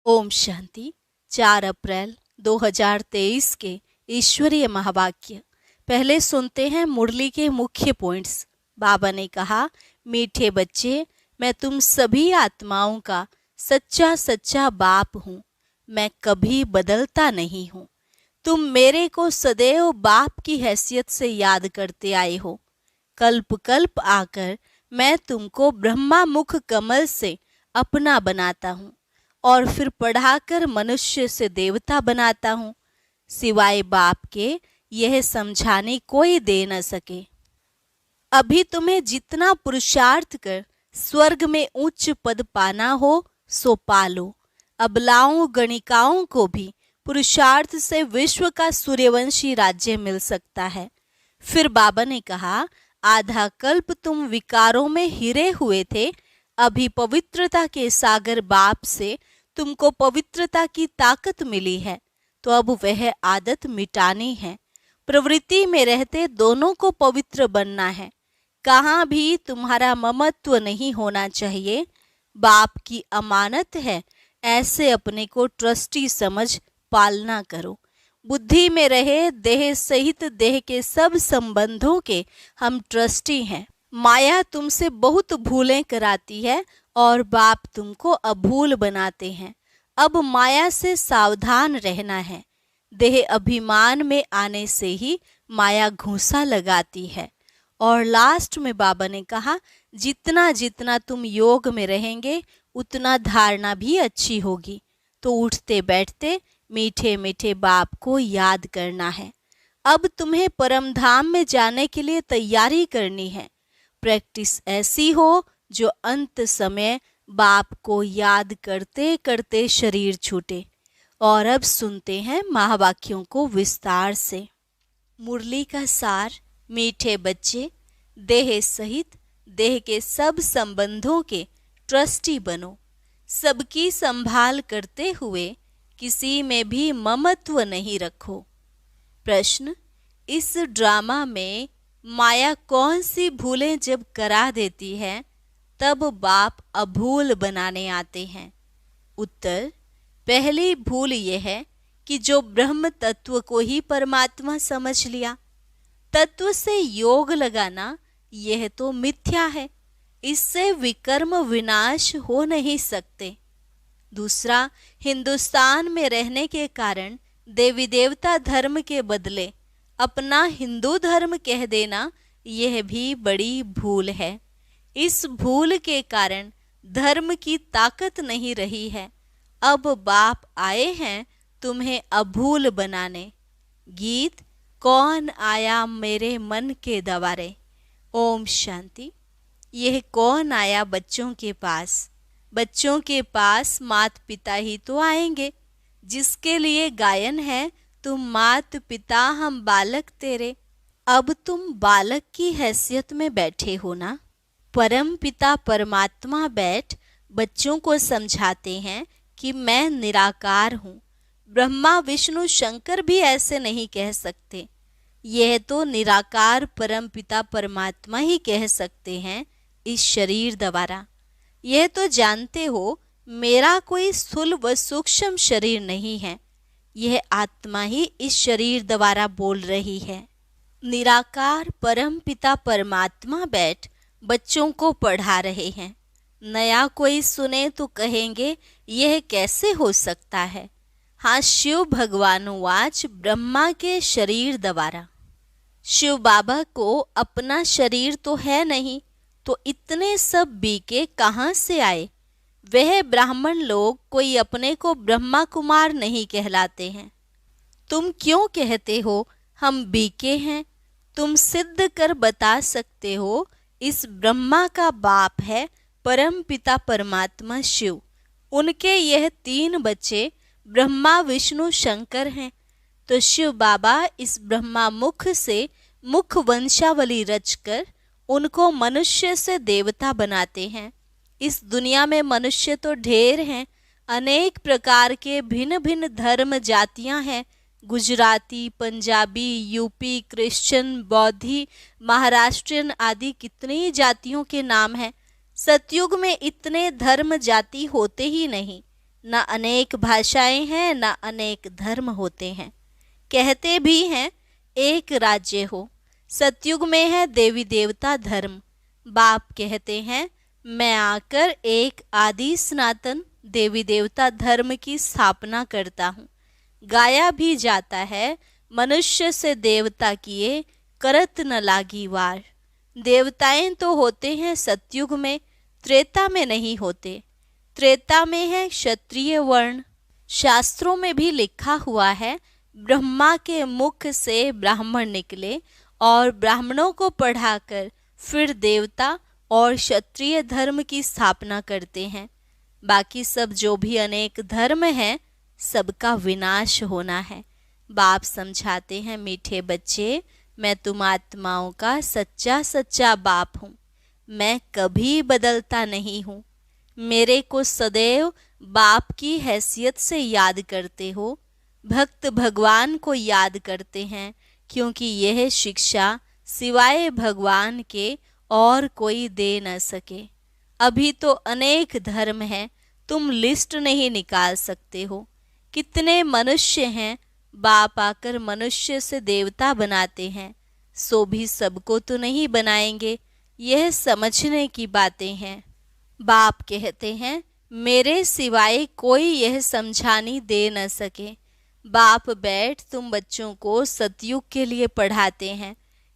ओम शांति। 4 अप्रैल 2023 के ईश्वरीय महावाक्य। पहले सुनते हैं मुरली के मुख्य पॉइंट्स। बाबा ने कहा, मीठे बच्चे, मैं तुम सभी आत्माओं का सच्चा सच्चा बाप हूँ। मैं कभी बदलता नहीं हूँ। तुम मेरे को सदैव बाप की हैसियत से याद करते आए हो। कल्प कल्प आकर मैं तुमको ब्रह्मा मुख कमल से अपना बनाता हूँ और फिर पढ़ाकर मनुष्य से देवता बनाता हूँ। सिवाय बाप के यह समझाने कोई दे न सके। अभी तुम्हें जितना पुरुषार्थ कर स्वर्ग में उच्च पद पाना हो सो पालो। अबलाओं गणिकाओं को भी पुरुषार्थ से विश्व का सूर्यवंशी राज्य मिल सकता है। फिर बाबा ने कहा, आधा कल्प तुम विकारों में हिरे हुए थे। अभी पवित्रता के सागर बाप से तुमको पवित्रता की ताकत मिली है, तो अब वह आदत मिटानी है। प्रवृत्ति में रहते दोनों को पवित्र बनना है। कहाँ भी तुम्हारा ममत्व नहीं होना चाहिए। बाप की अमानत है, ऐसे अपने को ट्रस्टी समझ पालना करो। बुद्धि में रहे देह सहित देह के सब संबंधों के हम ट्रस्टी हैं। माया तुमसे बहुत भूलें कराती है और बाप तुमको अभूल बनाते हैं। अब माया से सावधान रहना है। देह अभिमान में आने से ही माया घूंसा लगाती है। और लास्ट में बाबा ने कहा, जितना जितना तुम योग में रहेंगे उतना धारणा भी अच्छी होगी। तो उठते बैठते मीठे मीठे बाप को याद करना है। अब तुम्हें परम धाम में जाने के लिए तैयारी करनी है। प्रैक्टिस ऐसी हो जो अंत समय बाप को याद करते करते शरीर छूटे। और अब सुनते हैं महावाक्यों को विस्तार से। मुरली का सार। मीठे बच्चे, देह सहित देह के सब संबंधों के ट्रस्टी बनो। सबकी संभाल करते हुए किसी में भी ममत्व नहीं रखो। प्रश्न, इस ड्रामा में माया कौन सी भूलें जब करा देती है तब बाप अभूल बनाने आते हैं? उत्तर, पहली भूल यह है कि जो ब्रह्म तत्व को ही परमात्मा समझ लिया। तत्व से योग लगाना यह तो मिथ्या है। इससे विकर्म विनाश हो नहीं सकते। दूसरा, हिंदुस्तान में रहने के कारण देवी देवता धर्म के बदले अपना हिंदू धर्म कह देना यह भी बड़ी भूल है। इस भूल के कारण धर्म की ताकत नहीं रही है। अब बाप आए हैं तुम्हें अभूल बनाने। गीत, कौन आया मेरे मन के दवारे। ओम शांति। यह कौन आया बच्चों के पास? बच्चों के पास माता पिता ही तो आएंगे, जिसके लिए गायन है, तुम मात पिता हम बालक तेरे। अब तुम बालक की हैसियत में बैठे हो ना। परम पिता परमात्मा बैठ बच्चों को समझाते हैं कि मैं निराकार हूँ। ब्रह्मा विष्णु शंकर भी ऐसे नहीं कह सकते। यह तो निराकार परम पिता परमात्मा ही कह सकते हैं इस शरीर द्वारा। यह तो जानते हो मेरा कोई स्थूल व सूक्ष्म शरीर नहीं है। यह आत्मा ही इस शरीर द्वारा बोल रही है। निराकार परम पिता परमात्मा बैठ बच्चों को पढ़ा रहे हैं। नया कोई सुने तो कहेंगे यह कैसे हो सकता है। हाँ, शिव भगवान वाच ब्रह्मा के शरीर द्वारा। शिव बाबा को अपना शरीर तो है नहीं, तो इतने सब बीके कहाँ से आए? वह ब्राह्मण लोग कोई अपने को ब्रह्मा कुमार नहीं कहलाते हैं। तुम क्यों कहते हो हम बीके हैं? तुम सिद्ध कर बता सकते हो इस ब्रह्मा का बाप है परम पिता परमात्मा शिव। उनके यह 3 बच्चे ब्रह्मा विष्णु शंकर हैं। तो शिव बाबा इस ब्रह्मा मुख से मुख वंशावली रचकर उनको मनुष्य से देवता बनाते हैं। इस दुनिया में मनुष्य तो ढेर हैं। अनेक प्रकार के भिन्न भिन्न धर्म जातियां हैं। गुजराती, पंजाबी, यूपी, क्रिश्चियन, बौद्धि, महाराष्ट्रियन आदि कितनी जातियों के नाम हैं। सतयुग में इतने धर्म जाति होते ही नहीं। न अनेक भाषाएं हैं, न अनेक धर्म होते हैं। कहते भी हैं एक राज्य हो। सतयुग में है देवी देवता धर्म। बाप कहते हैं मैं आकर एक आदि सनातन देवी देवता धर्म की स्थापना करता हूँ। गाया भी जाता है मनुष्य से देवता किए करत न लागी वार। देवताएं तो होते हैं सतयुग में, त्रेता में नहीं होते। त्रेता में है क्षत्रिय वर्ण। शास्त्रों में भी लिखा हुआ है ब्रह्मा के मुख से ब्राह्मण निकले और ब्राह्मणों को पढ़ाकर फिर देवता और क्षत्रिय धर्म की स्थापना करते हैं। बाकी सब जो भी अनेक धर्म हैं सबका विनाश होना है। बाप समझाते हैं मीठे बच्चे, मैं तुम आत्माओं का सच्चा सच्चा बाप हूँ। मैं कभी बदलता नहीं हूँ। मेरे को सदैव बाप की हैसियत से याद करते हो। भक्त भगवान को याद करते हैं क्योंकि यह शिक्षा सिवाय भगवान के और कोई दे न सके। अभी तो अनेक धर्म हैं, तुम लिस्ट नहीं निकाल सकते हो। कितने मनुष्य हैं, बाप आकर मनुष्य से देवता बनाते हैं। सो भी सबको तो नहीं बनाएंगे, यह समझने की बातें हैं। बाप कहते हैं मेरे सिवाय कोई यह समझानी दे न सके। बाप बैठ तुम बच्चों को सतयुग के लिए पढ़ाते हैं।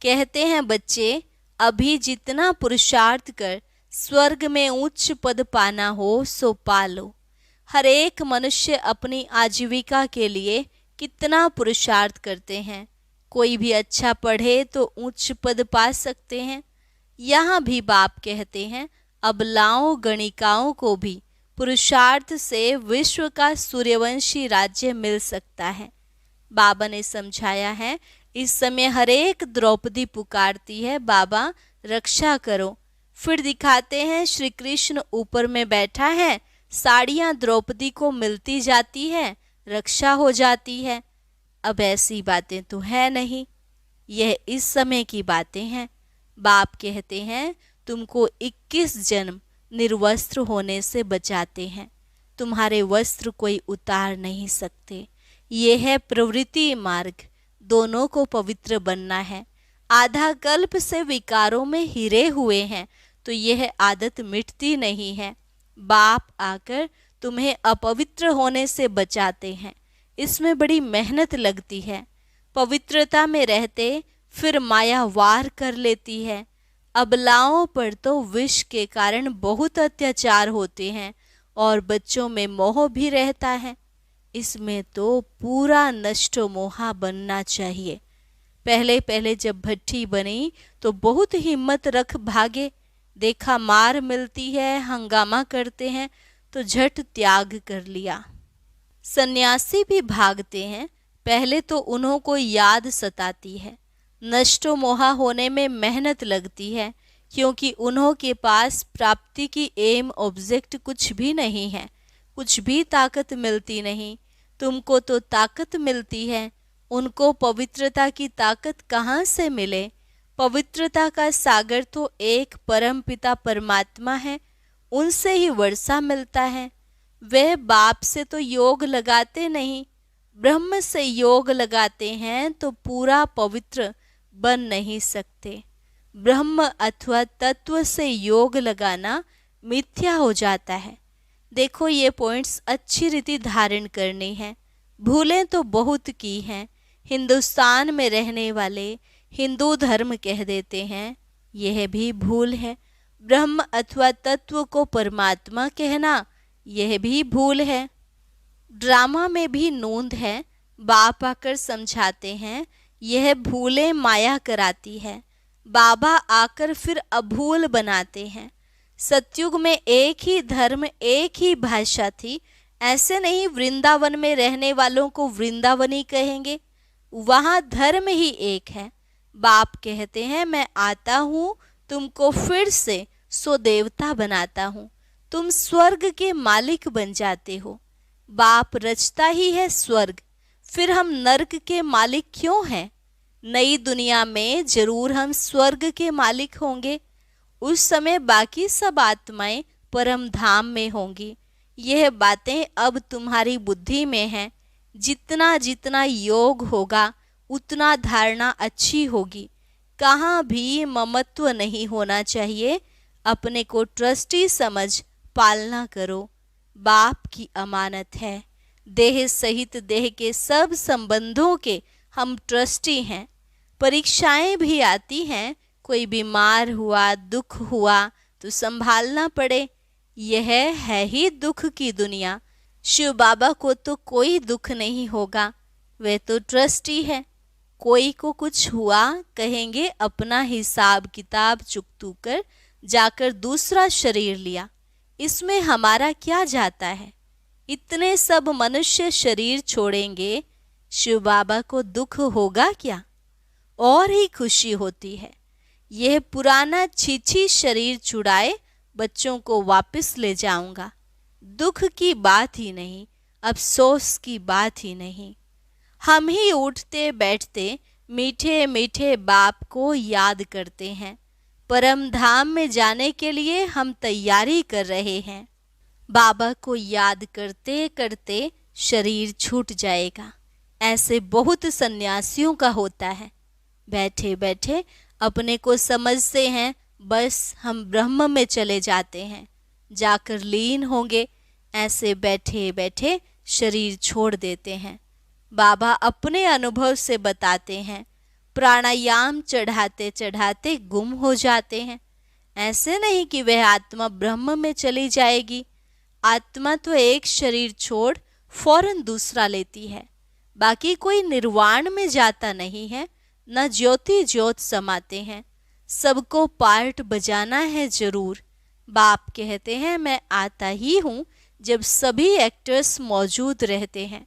कहते हैं बच्चे अभी जितना पुरुषार्थ कर स्वर्ग में उच्च पद पाना हो सो पालो। हर एक मनुष्य अपनी आजीविका के लिए कितना पुरुषार्थ करते हैं। कोई भी अच्छा पढ़े तो उच्च पद पा सकते हैं। यहाँ भी बाप कहते हैं अबलाओं गणिकाओं को भी पुरुषार्थ से विश्व का सूर्यवंशी राज्य मिल सकता है। बाबा ने समझाया है इस समय हर एक द्रौपदी पुकारती है बाबा रक्षा करो। फिर दिखाते हैं श्री कृष्ण ऊपर में बैठा है, साड़ियाँ द्रौपदी को मिलती जाती है, रक्षा हो जाती है। अब ऐसी बातें तो है नहीं, यह इस समय की बातें हैं। बाप कहते हैं तुमको 21 जन्म निर्वस्त्र होने से बचाते हैं। तुम्हारे वस्त्र कोई उतार नहीं सकते। ये है प्रवृत्ति मार्ग, दोनों को पवित्र बनना है। आधा कल्प से विकारों में हिरे हुए हैं तो यह आदत मिटती नहीं है। बाप आकर तुम्हें अपवित्र होने से बचाते हैं। इसमें बड़ी मेहनत लगती है। पवित्रता में रहते फिर माया वार कर लेती है। अबलाओं पर तो विष के कारण बहुत अत्याचार होते हैं और बच्चों में मोह भी रहता है। इसमें तो पूरा नष्टो मोहा बनना चाहिए। पहले पहले जब भट्ठी बनी तो बहुत हिम्मत रख भागे, देखा मार मिलती है, हंगामा करते हैं तो झट त्याग कर लिया। सन्यासी भी भागते हैं, पहले तो उन्हों को याद सताती है। नष्टो मोहा होने में मेहनत लगती है क्योंकि उन्हों के पास प्राप्ति की एम ऑब्जेक्ट कुछ भी नहीं है, कुछ भी ताकत मिलती नहीं। तुमको तो ताकत मिलती है, उनको पवित्रता की ताकत कहाँ से मिले। पवित्रता का सागर तो एक परम पिता परमात्मा है, उनसे ही वर्षा मिलता है। वे बाप से तो योग लगाते नहीं, ब्रह्म से योग लगाते हैं तो पूरा पवित्र बन नहीं सकते। ब्रह्म अथवा तत्व से योग लगाना मिथ्या हो जाता है। देखो ये पॉइंट्स अच्छी रीति धारण करनी है। भूलें तो बहुत की हैं। हिंदुस्तान में रहने वाले हिंदू धर्म कह देते हैं, यह भी भूल है। ब्रह्म अथवा तत्व को परमात्मा कहना, यह भी भूल है। ड्रामा में भी नोंद है। बाप आकर समझाते हैं यह भूलें माया कराती है। बाबा आकर फिर अभूल बनाते हैं। सतयुग में एक ही धर्म एक ही भाषा थी, ऐसे नहीं वृंदावन में रहने वालों को वृंदावनी कहेंगे, वहाँ धर्म ही एक है। बाप कहते हैं मैं आता हूँ तुमको फिर से सो देवता बनाता हूँ, तुम स्वर्ग के मालिक बन जाते हो। बाप रचता ही है स्वर्ग, फिर हम नर्क के मालिक क्यों हैं। नई दुनिया में जरूर हम स्वर्ग के मालिक होंगे। उस समय बाकी सब आत्माएं परम धाम में होंगी, यह बातें अब तुम्हारी बुद्धि में हैं। जितना जितना योग होगा उतना धारणा अच्छी होगी। कहाँ भी ममत्व नहीं होना चाहिए। अपने को ट्रस्टी समझ पालना करो। बाप की अमानत है। देह सहित देह के सब संबंधों के हम ट्रस्टी हैं। परीक्षाएं भी आती हैं। कोई बीमार हुआ, दुख हुआ तो संभालना पड़े। यह है ही दुख की दुनिया। शिव बाबा को तो कोई दुख नहीं होगा, वे तो ट्रस्टी है। कोई को कुछ हुआ कहेंगे अपना हिसाब किताब चुकतू कर जाकर दूसरा शरीर लिया, इसमें हमारा क्या जाता है। इतने सब मनुष्य शरीर छोड़ेंगे, शिव बाबा को दुख होगा क्या? और ही खुशी होती है। यह पुराना छीछी शरीर छुड़ाए बच्चों को वापस ले जाऊंगा। दुख की बात ही नहीं, अफसोस की बात ही नहीं। हम ही उठते बैठते मीठे मीठे बाप को याद करते हैं। परम धाम में जाने के लिए हम तैयारी कर रहे हैं। बाबा को याद करते करते शरीर छूट जाएगा। ऐसे बहुत सन्यासियों का होता है। बैठे बैठे अपने को समझते हैं बस हम ब्रह्म में चले जाते हैं, जाकर लीन होंगे। ऐसे बैठे बैठे शरीर छोड़ देते हैं। बाबा अपने अनुभव से बताते हैं, प्राणायाम चढ़ाते चढ़ाते गुम हो जाते हैं। ऐसे नहीं कि वह आत्मा ब्रह्म में चली जाएगी। आत्मा तो एक शरीर छोड़ फौरन दूसरा लेती है। बाकी कोई निर्वाण में जाता नहीं है, न ज्योति ज्योत समाते हैं। सबको पार्ट बजाना है जरूर। बाप कहते हैं मैं आता ही हूँ जब सभी एक्टर्स मौजूद रहते हैं,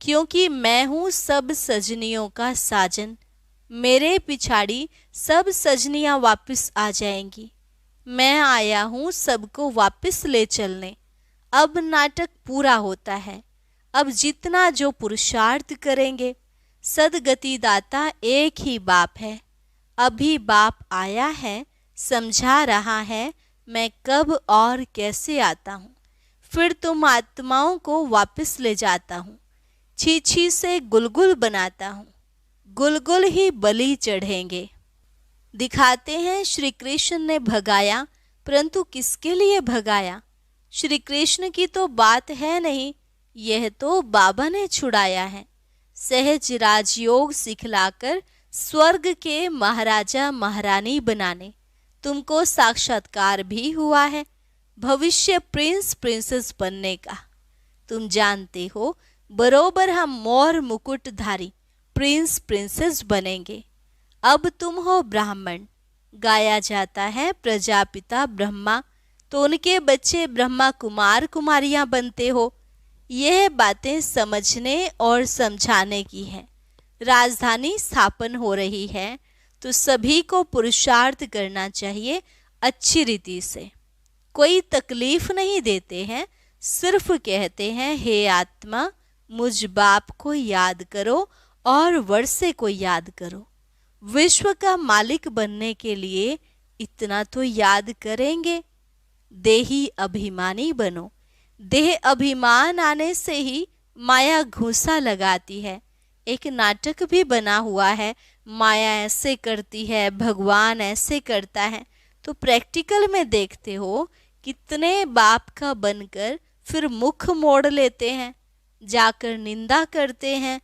क्योंकि मैं हूँ सब सजनियों का साजन। मेरे पिछाड़ी सब सजनियाँ वापस आ जाएंगी। मैं आया हूँ सबको वापस ले चलने। अब नाटक पूरा होता है। अब जितना जो पुरुषार्थ करेंगे, सदगति दाता एक ही बाप है। अभी बाप आया है, समझा रहा है मैं कब और कैसे आता हूँ। फिर तुम आत्माओं को वापस ले जाता हूँ। छीछी से गुलगुल बनाता हूँ। गुलगुल ही बलि चढ़ेंगे। दिखाते हैं श्री कृष्ण ने भगाया, परंतु किसके लिए भगाया? श्री कृष्ण की तो बात है नहीं, यह तो बाबा ने छुड़ाया है। सहज राजयोग सिखलाकर स्वर्ग के महाराजा महारानी बनाने। तुमको साक्षात्कार भी हुआ है भविष्य प्रिंस प्रिंसेस बनने का। तुम जानते हो बरोबर हम मोर मुकुटधारी प्रिंस प्रिंसेस बनेंगे। अब तुम हो ब्राह्मण। गाया जाता है प्रजापिता ब्रह्मा, तो उनके बच्चे ब्रह्मा कुमार कुमारियां बनते हो। यह बातें समझने और समझाने की है। राजधानी स्थापन हो रही है तो सभी को पुरुषार्थ करना चाहिए अच्छी रीति से। कोई तकलीफ नहीं देते हैं, सिर्फ कहते हैं हे आत्मा मुझ बाप को याद करो और वर्षे को याद करो। विश्व का मालिक बनने के लिए इतना तो याद करेंगे। देही अभिमानी बनो। देह अभिमान आने से ही माया घूसा लगाती है। एक नाटक भी बना हुआ है, माया ऐसे करती है, भगवान ऐसे करता है। तो प्रैक्टिकल में देखते हो कितने बाप का बनकर फिर मुख मोड़ लेते हैं, जाकर निंदा करते हैं।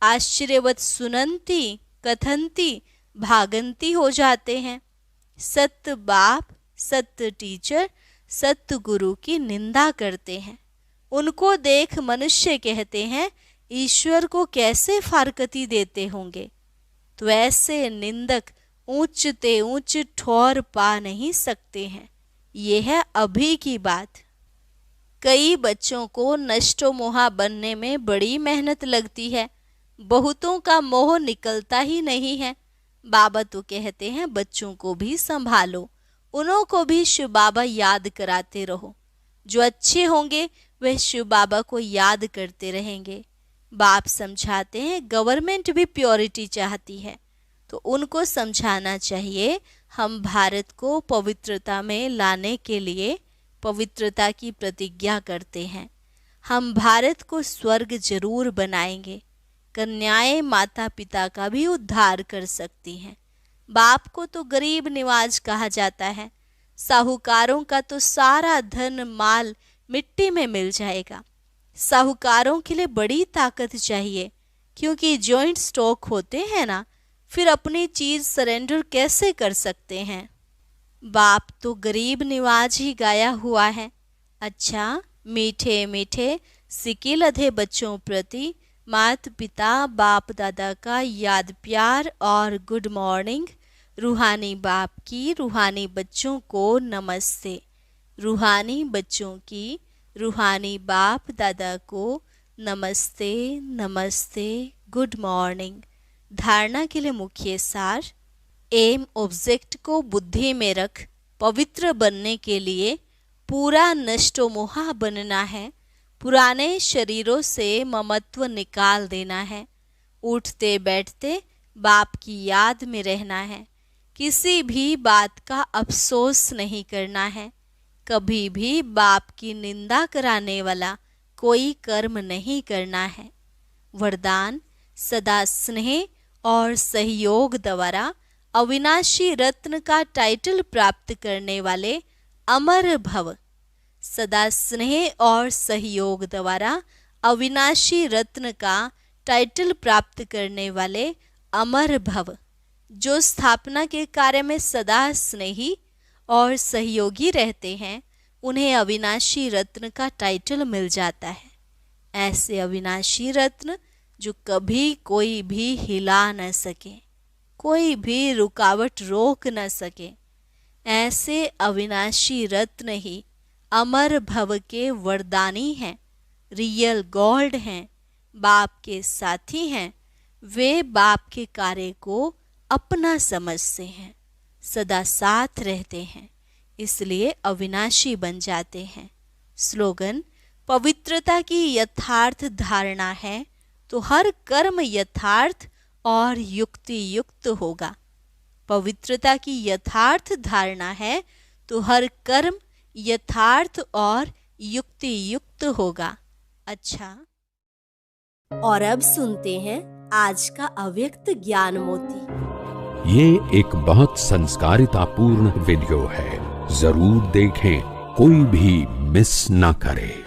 आश्चर्यवत सुनंती कथंती भागंती हो जाते हैं। सत्य बाप, सत्य टीचर, सत्य गुरु की निंदा करते हैं। उनको देख मनुष्य कहते हैं ईश्वर को कैसे फारकती देते होंगे। तो ऐसे निंदक ऊंचते ऊंच ठौर पा नहीं सकते हैं। ये है अभी की बात। कई बच्चों को नष्टो मोहा बनने में बड़ी मेहनत लगती है। बहुतों का मोह निकलता ही नहीं है। बाबा तो कहते हैं बच्चों को भी संभालो, उन्हों को भी शिव बाबा याद कराते रहो। जो अच्छे होंगे वह शिव बाबा को याद करते रहेंगे। बाप समझाते हैं गवर्नमेंट भी प्योरिटी चाहती है, तो उनको समझाना चाहिए हम भारत को पवित्रता में लाने के लिए पवित्रता की प्रतिज्ञा करते हैं। हम भारत को स्वर्ग जरूर बनाएंगे। कन्याएं माता पिता का भी उद्धार कर सकती हैं। बाप को तो गरीब निवाज कहा जाता है। साहूकारों का तो सारा धन माल मिट्टी में मिल जाएगा। साहूकारों के लिए बड़ी ताकत चाहिए, क्योंकि जॉइंट स्टॉक होते हैं ना, फिर अपनी चीज सरेंडर कैसे कर सकते हैं। बाप तो गरीब निवाज ही गाया हुआ है। अच्छा, मीठे मीठे सिकिल अधे बच्चों प्रति माता पिता बाप दादा का याद प्यार और गुड मॉर्निंग। रूहानी बाप की रूहानी बच्चों को नमस्ते। रूहानी बच्चों की रूहानी बाप दादा को नमस्ते नमस्ते, गुड मॉर्निंग। धारणा के लिए मुख्य सार। एम ऑब्जेक्ट को बुद्धि में रख पवित्र बनने के लिए पूरा नष्टोमोहा बनना है। पुराने शरीरों से ममत्व निकाल देना है। उठते बैठते बाप की याद में रहना है। किसी भी बात का अफसोस नहीं करना है। कभी भी बाप की निंदा कराने वाला कोई कर्म नहीं करना है। वरदान। सदा स्नेह और सहयोग द्वारा अविनाशी रत्न का टाइटल प्राप्त करने वाले अमर भव। सदा स्नेह और सहयोग द्वारा अविनाशी रत्न का टाइटल प्राप्त करने वाले अमर भव। जो स्थापना के कार्य में सदा स्नेही और सहयोगी रहते हैं, उन्हें अविनाशी रत्न का टाइटल मिल जाता है। ऐसे अविनाशी रत्न जो कभी कोई भी हिला न सके, कोई भी रुकावट रोक न सके, ऐसे अविनाशी रत्न ही अमर भव के वरदानी हैं, रियल गॉड हैं, बाप के साथी हैं। वे बाप के कार्य को अपना समझते हैं, सदा साथ रहते हैं, इसलिए अविनाशी बन जाते हैं। स्लोगन। पवित्रता की यथार्थ धारणा है तो हर कर्म यथार्थ और युक्ति युक्त होगा। पवित्रता की यथार्थ धारणा है तो हर कर्म यथार्थ और युक्ति युक्त होगा। अच्छा, और अब सुनते हैं आज का अव्यक्त ज्ञान मोती। ये एक बहुत संस्कारितापूर्ण वीडियो है, जरूर देखें, कोई भी मिस ना करे।